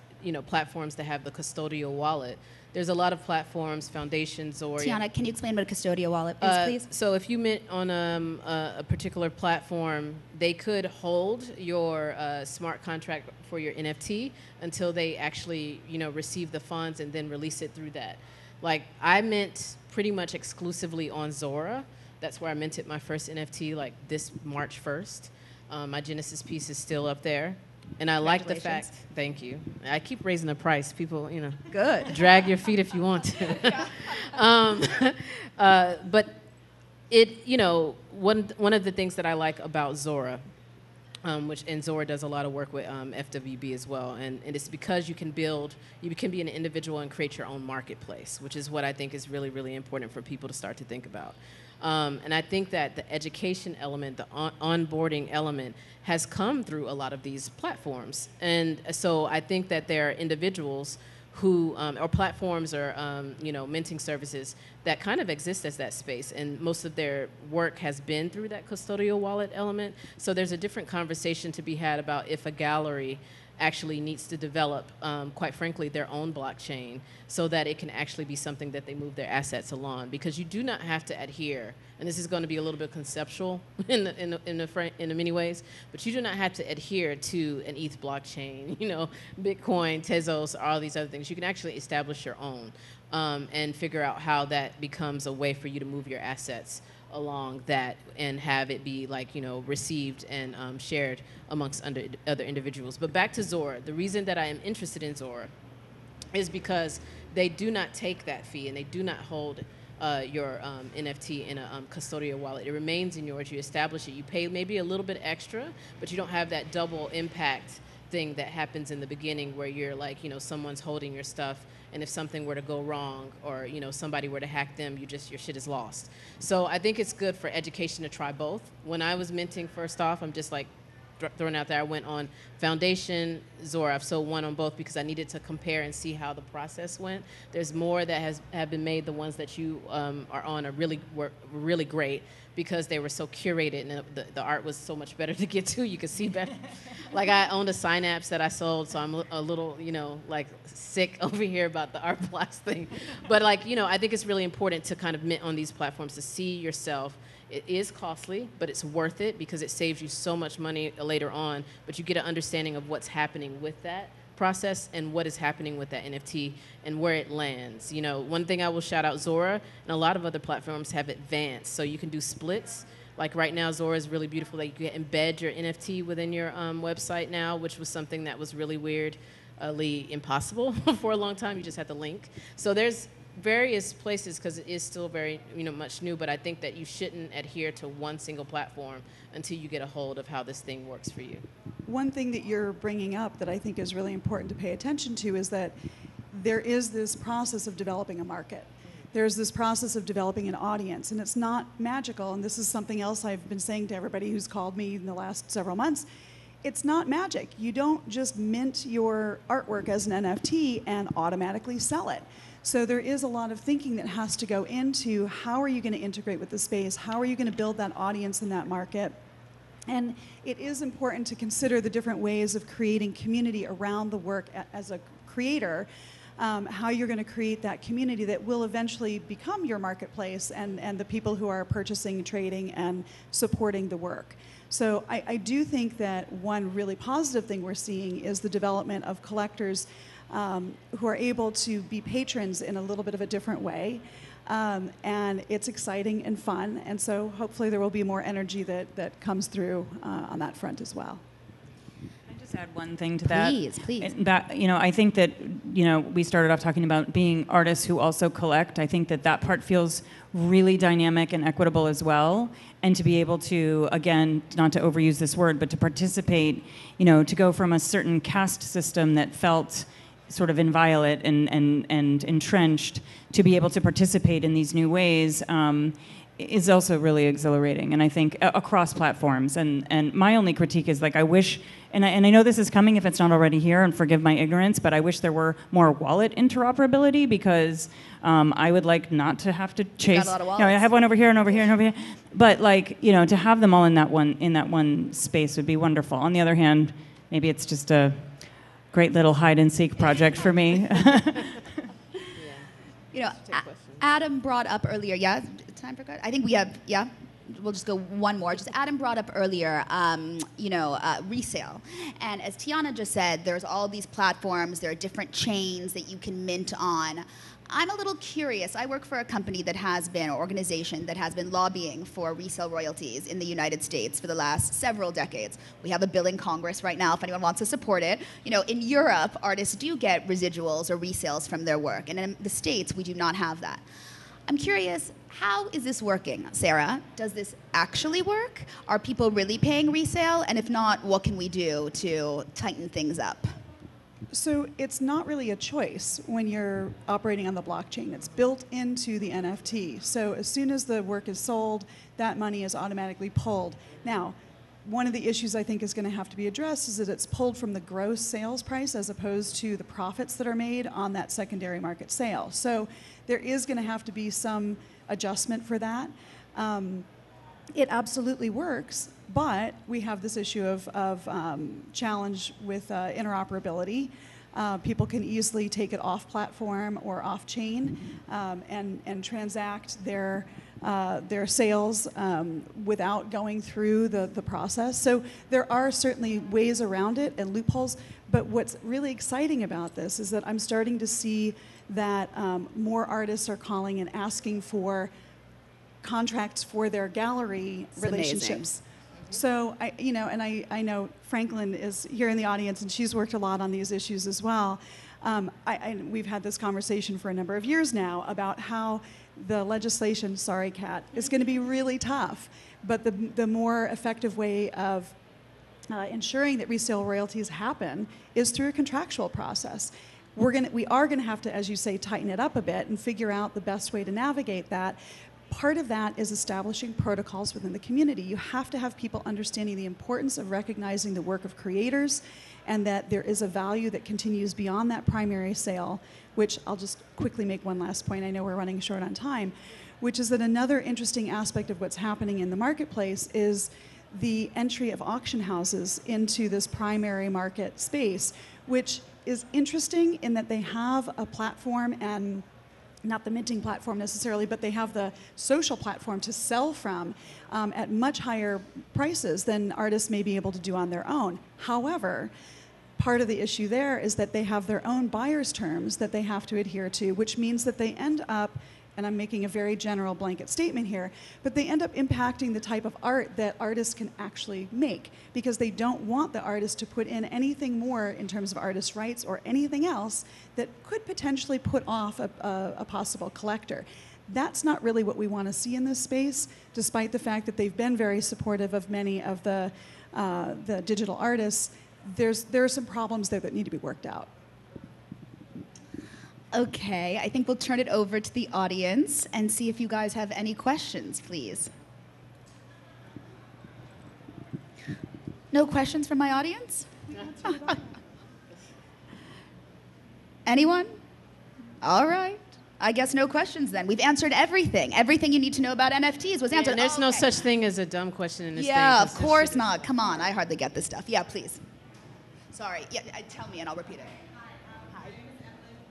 platforms that have the custodial wallet. There's a lot of platforms, foundations, or... Tiana, can you explain what a custodial wallet is, please? So if you mint on a particular platform, they could hold your smart contract for your NFT until they actually, receive the funds and then release it through that. Like, I mint pretty much exclusively on Zora. That's where I minted my first NFT, like this March 1st. My Genesis piece is still up there. And I like the Congratulations. fact, thank you. I keep raising the price. People, Good. drag your feet if you want to. But one of the things that I like about Zora, and Zora does a lot of work with FWB as well, and it's because you can be an individual and create your own marketplace, which is what I think is really, really important for people to start to think about. And I think that the education element, the onboarding element, has come through a lot of these platforms. And so I think that there are individuals who, or platforms or, minting services that kind of exist as that space. And most of their work has been through that custodial wallet element. So there's a different conversation to be had about if a gallery actually needs to develop, quite frankly, their own blockchain so that it can actually be something that they move their assets along. Because you do not have to adhere, and this is going to be a little bit conceptual in many ways, but you do not have to adhere to an ETH blockchain, Bitcoin, Tezos, all these other things. You can actually establish your own and figure out how that becomes a way for you to move your assets along that and have it be received and shared amongst other individuals. But back to Zora, the reason that I am interested in Zora is because they do not take that fee and they do not hold your NFT in a custodial wallet. It remains in yours. You establish it. You pay maybe a little bit extra, but you don't have that double impact thing that happens in the beginning where you're someone's holding your stuff, and if something were to go wrong or somebody were to hack them, your shit is lost. So I think it's good for education to try both. When I was minting first off, I'm just throwing out there, I went on Foundation, Zora. I've sold one on both because I needed to compare and see how the process went. There's more that have been made. The ones that you are on were really great because they were so curated and the art was so much better to get to. You could see better. I owned a Synapse that I sold, so I'm a little, sick over here about the art blocks thing. But I think it's really important to kind of mint on these platforms to see yourself. It is costly, but it's worth it because it saves you so much money later on, but you get an understanding of what's happening with that process and what is happening with that NFT and where it lands. One thing I will shout out, Zora and a lot of other platforms have advanced, so you can do splits. Like right now, Zora is really beautiful. Like you can embed your NFT within your website now, which was something that was really weirdly impossible for a long time. You just had to link. So there's various places because it is still very much new, but I think that you shouldn't adhere to one single platform until you get a hold of how this thing works for you. One thing that you're bringing up that I think is really important to pay attention to is that there is this process of developing a market. There's this process of developing an audience, and it's not magical, and this is something else I've been saying to everybody who's called me in the last several months. It's not magic. You don't just mint your artwork as an NFT and automatically sell it. So there is a lot of thinking that has to go into how are you going to integrate with the space, how are you going to build that audience in that market. And it is important to consider the different ways of creating community around the work as a creator, how you're going to create that community that will eventually become your marketplace and the people who are purchasing, trading, and supporting the work. So I do think that one really positive thing we're seeing is the development of collectors who are able to be patrons in a little bit of a different way. And it's exciting and fun. And so hopefully there will be more energy that comes through on that front as well. Can I just add one thing to that? Please. I think that, we started off talking about being artists who also collect. I think that part feels really dynamic and equitable as well. And to be able to, again, not to overuse this word, but to participate, to go from a certain caste system that felt sort of inviolate and entrenched to be able to participate in these new ways is also really exhilarating. And I think across platforms. And my only critique is I wish, and I know this is coming if it's not already here, and forgive my ignorance, but I wish there were more wallet interoperability because I would like not to have to chase. Got a lot of wallets. I have one over here and over here and over here. But to have them all in that one space would be wonderful. On the other hand, maybe it's just a great little hide-and-seek project for me. Adam brought up earlier, time for good? I think we have, we'll just go one more. Just Adam brought up earlier, resale. And as Tiana just said, there's all these platforms, there are different chains that you can mint on. I'm a little curious. I work for a company that has been, an organization that has been lobbying for resale royalties in the United States for the last several decades. We have a bill in Congress right now if anyone wants to support it. You know, in Europe, artists do get residuals or resales from their work, and in the States, we do not have that. I'm curious, how is this working? Sarah, does this actually work? Are people really paying resale? And if not, what can we do to tighten things up? So it's not really a choice when you're operating on the blockchain. It's built into the NFT. So as soon as the work is sold, that money is automatically pulled. Now, one of the issues I think is going to have to be addressed is that it's pulled from the gross sales price as opposed to the profits that are made on that secondary market sale. So there is going to have to be some adjustment for that. It absolutely works, but we have this issue of challenge with interoperability. People can easily take it off platform or off chain and transact their sales without going through the process. So there are certainly ways around it and loopholes, but what's really exciting about this is that I'm starting to see that more artists are calling and asking for contracts for their gallery relationships. So I know Franklin is here in the audience, and she's worked a lot on these issues as well. We've had this conversation for a number of years now about how the legislation, sorry, Kat, is going to be really tough. But the more effective way of ensuring that resale royalties happen is through a contractual process. We are going to have to, as you say, tighten it up a bit and figure out the best way to navigate that. Part of that is establishing protocols within the community. You have to have people understanding the importance of recognizing the work of creators and that there is a value that continues beyond that primary sale, which I'll just quickly make one last point. I know we're running short on time, which is that another interesting aspect of what's happening in the marketplace is the entry of auction houses into this primary market space, which is interesting in that they have a platform, and not the minting platform necessarily, but they have the social platform to sell from at much higher prices than artists may be able to do on their own. However, part of the issue there is that they have their own buyer's terms that they have to adhere to, which means that they end up, and I'm making a very general blanket statement here, but they end up impacting the type of art that artists can actually make because they don't want the artist to put in anything more in terms of artist rights or anything else that could potentially put off a possible collector. That's not really what we want to see in this space, despite the fact that they've been very supportive of many of the digital artists. There are some problems there that need to be worked out. Okay, I think we'll turn it over to the audience and see if you guys have any questions, please. No questions from my audience? Anyone? All right. I guess no questions then. We've answered everything. Everything you need to know about NFTs was answered. And there's no such thing as a dumb question in this thing. Yeah, of course not. Come on, I hardly get this stuff. Yeah, please. Sorry. Yeah, tell me and I'll repeat it. Hi.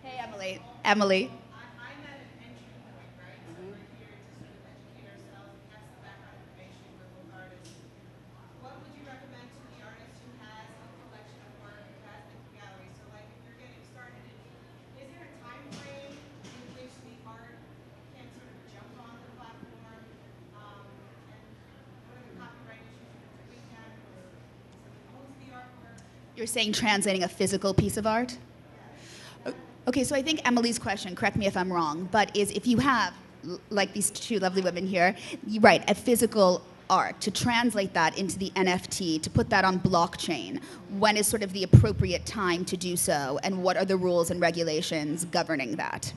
Hey, Emily. Emily. I'm at an entry point, right? So we're here to sort of educate ourselves and have some background information with both artists. What would you recommend to the artist who has a collection of work, who has the gallery? So, like, if you're getting started, is there a time frame in which the art can sort of jump on the platform? And what are the copyright issues with doing that? Or who owns the artwork? You're saying translating a physical piece of art? Okay, so I think Emily's question, correct me if I'm wrong, but is if you have, like these two lovely women here, right, a physical art, to translate that into the NFT, to put that on blockchain, when is sort of the appropriate time to do so, and what are the rules and regulations governing that?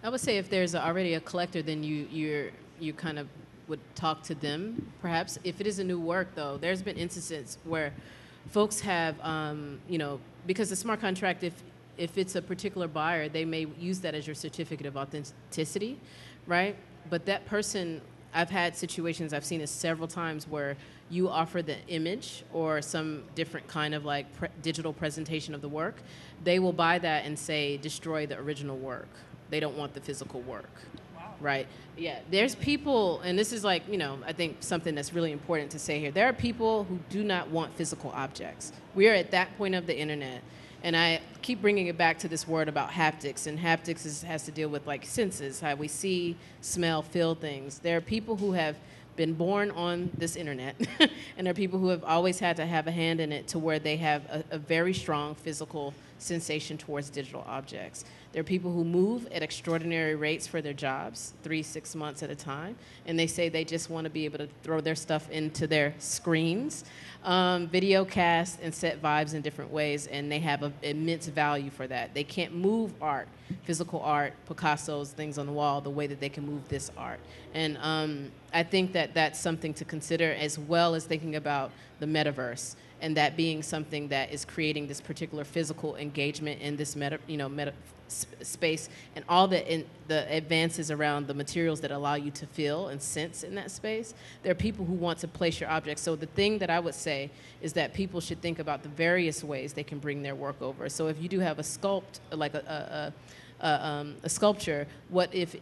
I would say if there's already a collector, then you kind of would talk to them, perhaps. If it is a new work, though, there's been instances where folks have, because the smart contract, if it's a particular buyer, they may use that as your certificate of authenticity, right? But that person, I've had situations, I've seen it several times where you offer the image or some different kind of like digital presentation of the work. They will buy that and say, destroy the original work. They don't want the physical work. Right? Yeah, there's people, and this is like, I think something that's really important to say here. There are people who do not want physical objects. We are at that point of the internet, And I keep bringing it back to this word about haptics, and haptics has to deal with like senses, how we see, smell, feel things. There are people who have been born on this internet, and there are people who have always had to have a hand in it to where they have a very strong physical sensation towards digital objects. There are people who move at extraordinary rates for their jobs, 3-6 months at a time, and they say they just want to be able to throw their stuff into their screens, video cast, and set vibes in different ways, and they have an immense value for that. They can't move art, physical art, Picasso's, things on the wall, the way that they can move this art. And I think that that's something to consider, as well as thinking about the metaverse, and that being something that is creating this particular physical engagement in this space, and all the advances around the materials that allow you to feel and sense in that space. There are people who want to place your objects. So the thing that I would say is that people should think about the various ways they can bring their work over. So if you do have a sculpture, what if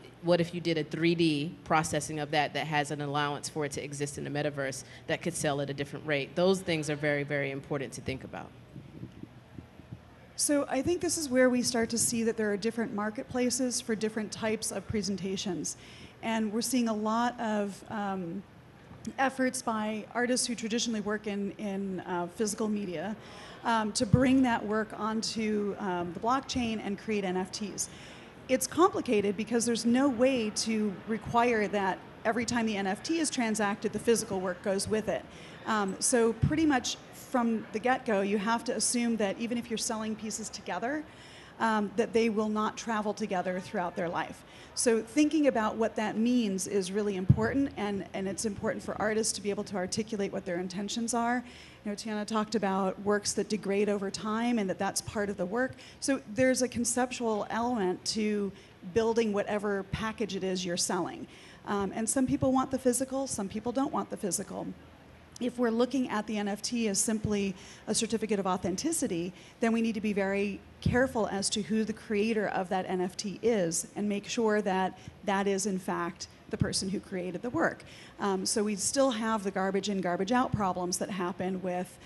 you did a 3D processing of that has an allowance for it to exist in the metaverse that could sell at a different rate? Those things are very, very important to think about. So I think this is where we start to see that there are different marketplaces for different types of presentations. And we're seeing a lot of efforts by artists who traditionally work in physical media to bring that work onto the blockchain and create NFTs. It's complicated because there's no way to require that every time the NFT is transacted, the physical work goes with it. So pretty much from the get-go, you have to assume that even if you're selling pieces together, that they will not travel together throughout their life. So thinking about what that means is really important, and it's important for artists to be able to articulate what their intentions are. You know, Tiana talked about works that degrade over time and that's part of the work. So there's a conceptual element to building whatever package it is you're selling. And some people want the physical, some people don't want the physical. If we're looking at the NFT as simply a certificate of authenticity, then we need to be very careful as to who the creator of that NFT is and make sure that that is, in fact, the person who created the work. So we still have the garbage in, garbage out problems that happen with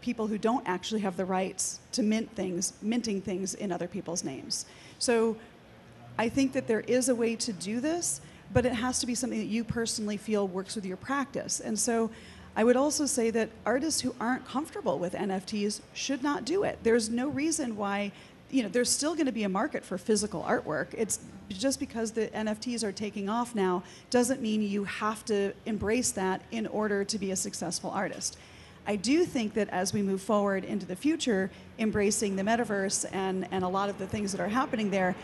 people who don't actually have the rights to minting things in other people's names. So I think that there is a way to do this, but it has to be something that you personally feel works with your practice. And so I would also say that artists who aren't comfortable with NFTs should not do it. There's no reason why, you know, there's still going to be a market for physical artwork. It's just because the NFTs are taking off now doesn't mean you have to embrace that in order to be a successful artist. I do think that as we move forward into the future, embracing the metaverse and a lot of the things that are happening there,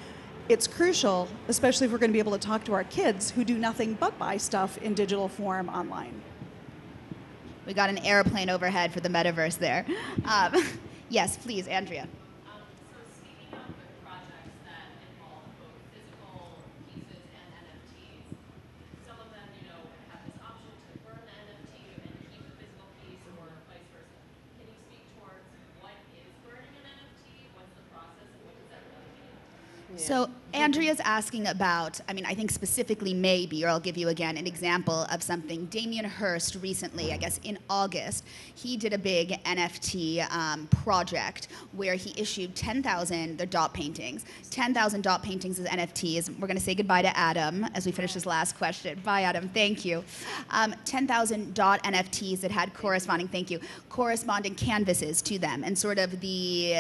it's crucial, especially if we're going to be able to talk to our kids who do nothing but buy stuff in digital form online. We got an airplane overhead for the metaverse there. Yes, please, Andrea. So speaking of the projects that involve both physical pieces and NFTs, some of them, you know, have this option to burn the NFT and keep the physical piece, or vice versa. Can you speak towards what is burning an NFT? What's the process, and what does that really mean? So Andrea's asking about, I mean, I think specifically maybe, or I'll give you again an example of something. Damien Hirst recently, I guess in August, he did a big NFT project where he issued 10,000, they're dot paintings, 10,000 dot paintings as NFTs. We're going to say goodbye to Adam as we finish this last question. Bye, Adam. Thank you. 10,000 dot NFTs that had corresponding, thank you, corresponding canvases to them. And sort of the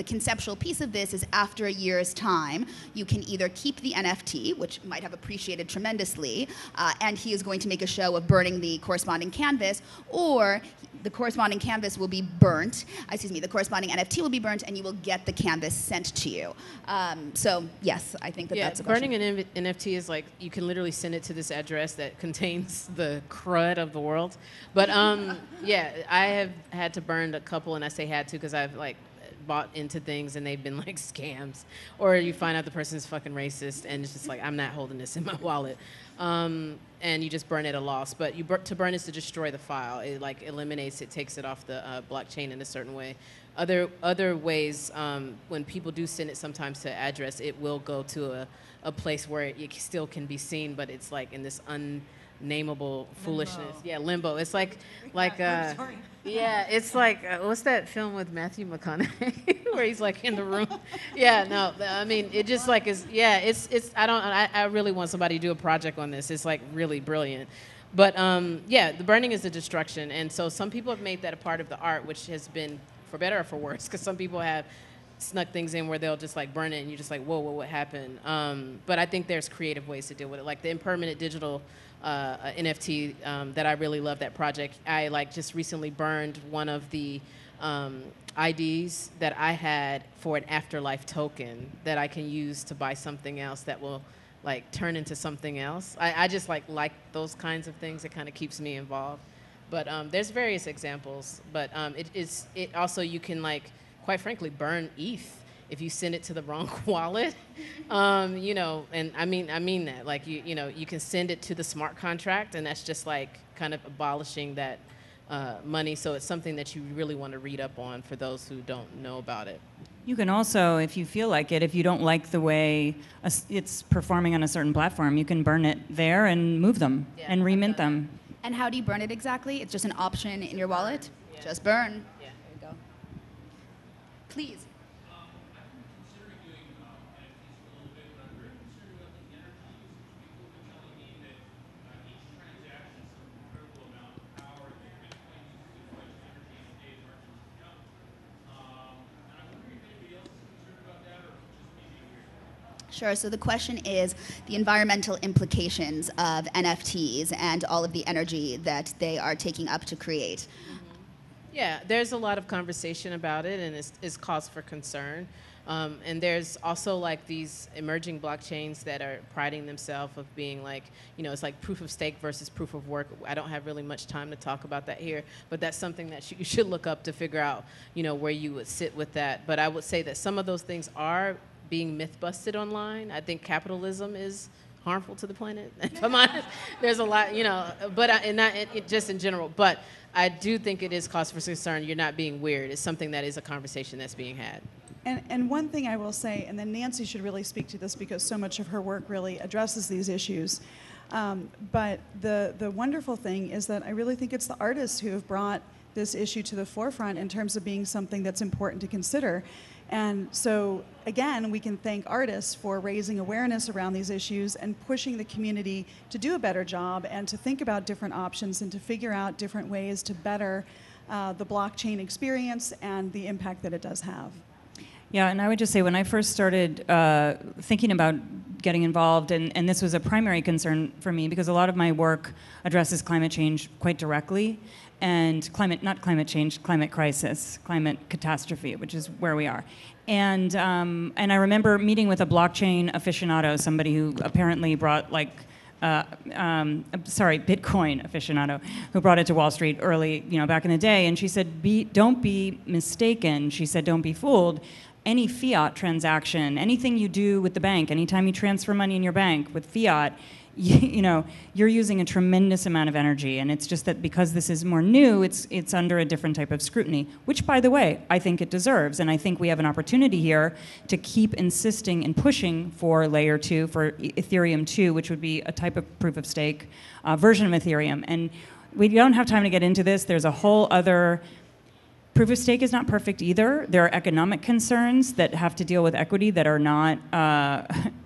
conceptual piece of this is after a year's time, you can either keep the NFT, which might have appreciated tremendously, and he is going to make a show of burning the corresponding canvas, or the corresponding canvas will be burnt, the corresponding NFT will be burnt, and you will get the canvas sent to you. So yes, I think that's a question. Burning an NFT is like, you can literally send it to this address that contains the crud of the world. But yeah, I have had to burn a couple, and I say had to because I've like bought into things and they've been like scams, or you find out the person's fucking racist and it's just like, I'm not holding this in my wallet, and you just burn it at a loss. But to burn is to destroy the file. It like eliminates it, takes it off the blockchain in a certain way. Other ways, when people do send it sometimes to address, it will go to a place where it still can be seen, but it's like in this nameable foolishness. Yeah, limbo. It's yeah, it's like what's that film with Matthew McConaughey where he's like in the room? Yeah, no, I mean it just like is. Yeah, it's. I really want somebody to do a project on this. It's like really brilliant. But yeah, the burning is the destruction, and so some people have made that a part of the art, which has been for better or for worse, because some people have snuck things in where they'll just like burn it, and you're just like, whoa, what happened? But I think there's creative ways to deal with it, like the impermanent digital NFT that I really love that project. I like just recently burned one of the IDs that I had for an afterlife token that I can use to buy something else that will like turn into something else. I just like those kinds of things. It kind of keeps me involved. But there's various examples. But it also, you can like, quite frankly, burn ETH if you send it to the wrong wallet. You know, and I mean that. Like you know, you can send it to the smart contract, and that's just like kind of abolishing that money. So it's something that you really want to read up on for those who don't know about it. You can also, if you feel like it, if you don't like the way it's performing on a certain platform, you can burn it there and move them and remint them. And how do you burn it exactly? It's just an option in your wallet? Yeah. Just burn. Yeah. There you go. Please. Sure. So the question is the environmental implications of NFTs and all of the energy that they are taking up to create. Yeah, there's a lot of conversation about it, and it's cause for concern. And there's also like these emerging blockchains that are priding themselves of being like, you know, it's like proof of stake versus proof of work. I don't have really much time to talk about that here, but that's something that you should look up to figure out, you know, where you would sit with that. But I would say that some of those things are being myth busted online. I think capitalism is harmful to the planet. If I'm honest, there's a lot, you know, but and not just in general. But I do think it is cause for concern. You're not being weird. It's something that is a conversation that's being had. And one thing I will say, and then Nancy should really speak to this because so much of her work really addresses these issues. But the wonderful thing is that I really think it's the artists who have brought this issue to the forefront in terms of being something that's important to consider. And so, again, we can thank artists for raising awareness around these issues and pushing the community to do a better job and to think about different options and to figure out different ways to better the blockchain experience and the impact that it does have. Yeah, and I would just say when I first started thinking about getting involved, and this was a primary concern for me because a lot of my work addresses climate change quite directly, and not climate change, climate crisis, climate catastrophe, which is where we are. And I remember meeting with a blockchain aficionado, somebody who apparently brought Bitcoin aficionado, who brought it to Wall Street early, you know, back in the day. And she said, don't be mistaken. She said, don't be fooled. Any fiat transaction, anything you do with the bank, anytime you transfer money in your bank with fiat, you know, you're using a tremendous amount of energy, and it's just that because this is more new, it's under a different type of scrutiny, which, by the way, I think it deserves, and I think we have an opportunity here to keep insisting and pushing for layer 2, for Ethereum 2, which would be a type of proof of stake version of Ethereum. And we don't have time to get into this. There's a whole other... Proof of stake is not perfect either. There are economic concerns that have to deal with equity that are not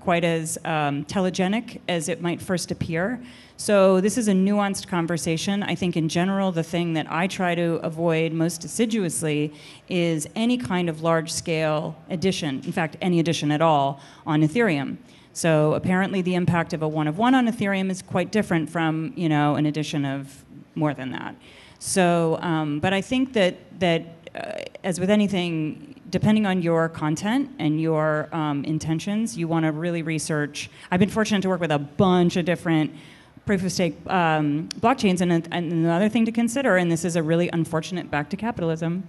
quite as telegenic as it might first appear. So this is a nuanced conversation. I think in general, the thing that I try to avoid most assiduously is any kind of large-scale addition, in fact, any addition at all, on Ethereum. So apparently the impact of a one-of-one on Ethereum is quite different from, you know, an addition of more than that. So, but I think that as with anything, depending on your content and your intentions, you want to really research. I've been fortunate to work with a bunch of different proof of stake blockchains, and another thing to consider, and this is a really unfortunate back to capitalism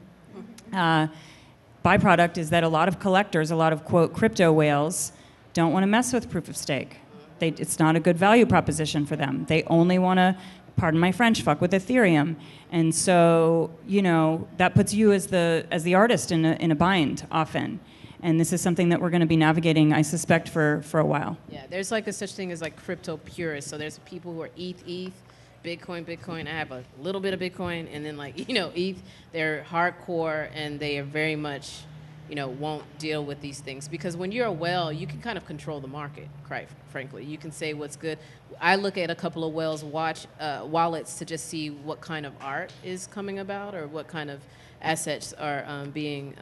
byproduct, is that a lot of collectors, a lot of quote crypto whales, don't want to mess with proof of stake. It's not a good value proposition for them. They only want to, pardon my French, fuck with Ethereum. And so, you know, that puts you as the artist in a bind often. And this is something that we're going to be navigating, I suspect, for a while. Yeah, there's like a such thing as like crypto purists. So there's people who are ETH, Bitcoin. I have a little bit of Bitcoin, and then like, ETH, they're hardcore, and they are very much, won't deal with these things. Because when you're a whale, you can kind of control the market, quite frankly. You can say what's good. I look at a couple of whales wallets to just see what kind of art is coming about, or what kind of assets are being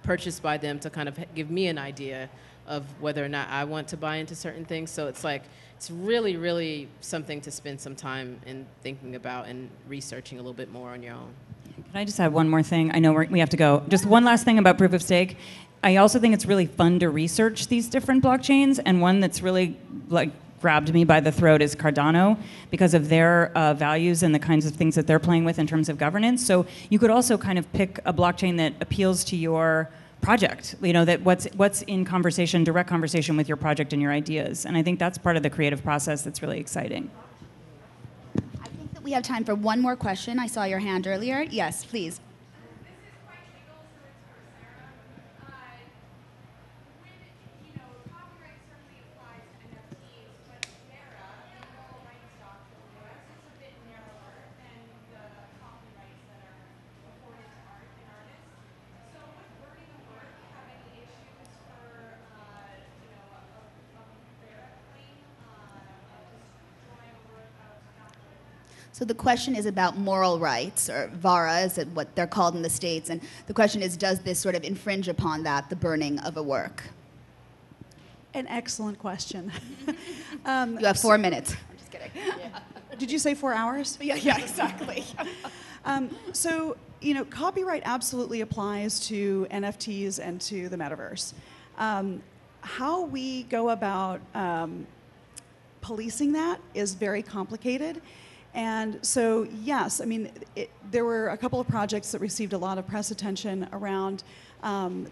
purchased by them, to kind of give me an idea of whether or not I want to buy into certain things. So it's like, it's really, really something to spend some time in thinking about and researching a little bit more on your own. Can I just add one more thing? I know we have to go. Just one last thing about proof of stake. I also think it's really fun to research these different blockchains, and one that's really like grabbed me by the throat is Cardano, because of their values and the kinds of things that they're playing with in terms of governance. So you could also kind of pick a blockchain that appeals to your project, that what's in conversation, direct conversation with your project and your ideas. And I think that's part of the creative process that's really exciting. I think that we have time for one more question. I saw your hand earlier. Yes, please. So the question is about moral rights, or VARA is what they're called in the States. And the question is, does this sort of infringe upon that, the burning of a work? An excellent question. You have 4 minutes. I'm just kidding. Yeah. Did you say 4 hours? Yeah, exactly. So, copyright absolutely applies to NFTs and to the metaverse. How we go about policing that is very complicated. And so, yes, there were a couple of projects that received a lot of press attention around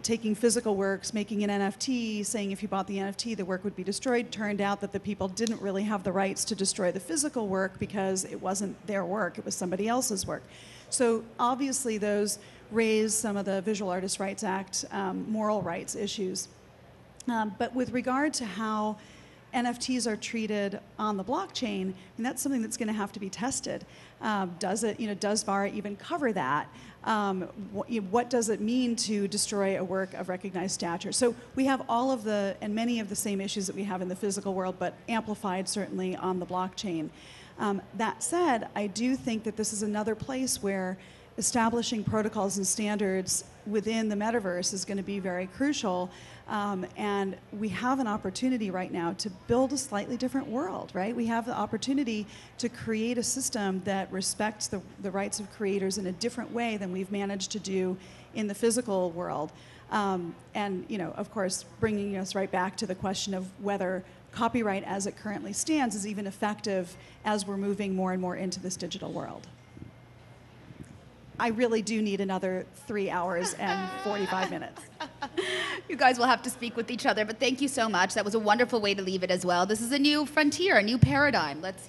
taking physical works, making an NFT, saying if you bought the NFT, the work would be destroyed. Turned out that the people didn't really have the rights to destroy the physical work because it wasn't their work, it was somebody else's work. So obviously those raise some of the Visual Artists' Rights Act moral rights issues. But with regard to how NFTs are treated on the blockchain, that's something that's going to have to be tested. Does VARA even cover that? What does it mean to destroy a work of recognized stature? So we have all of and many of the same issues that we have in the physical world, but amplified certainly on the blockchain. That said, I do think that this is another place where establishing protocols and standards within the metaverse is going to be very crucial. And we have an opportunity right now to build a slightly different world, right? We have the opportunity to create a system that respects the rights of creators in a different way than we've managed to do in the physical world. And, of course, bringing us right back to the question of whether copyright as it currently stands is even effective as we're moving more and more into this digital world. I really do need another 3 hours and 45 minutes. You guys will have to speak with each other, but thank you so much. That was a wonderful way to leave it as well. This is a new frontier, a new paradigm. Let's,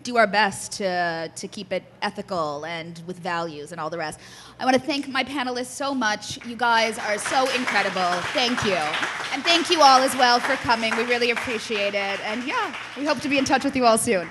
do our best to keep it ethical and with values and all the rest. I want to thank my panelists so much. You guys are so incredible. Thank you. And thank you all as well for coming. We really appreciate it. And yeah, we hope to be in touch with you all soon.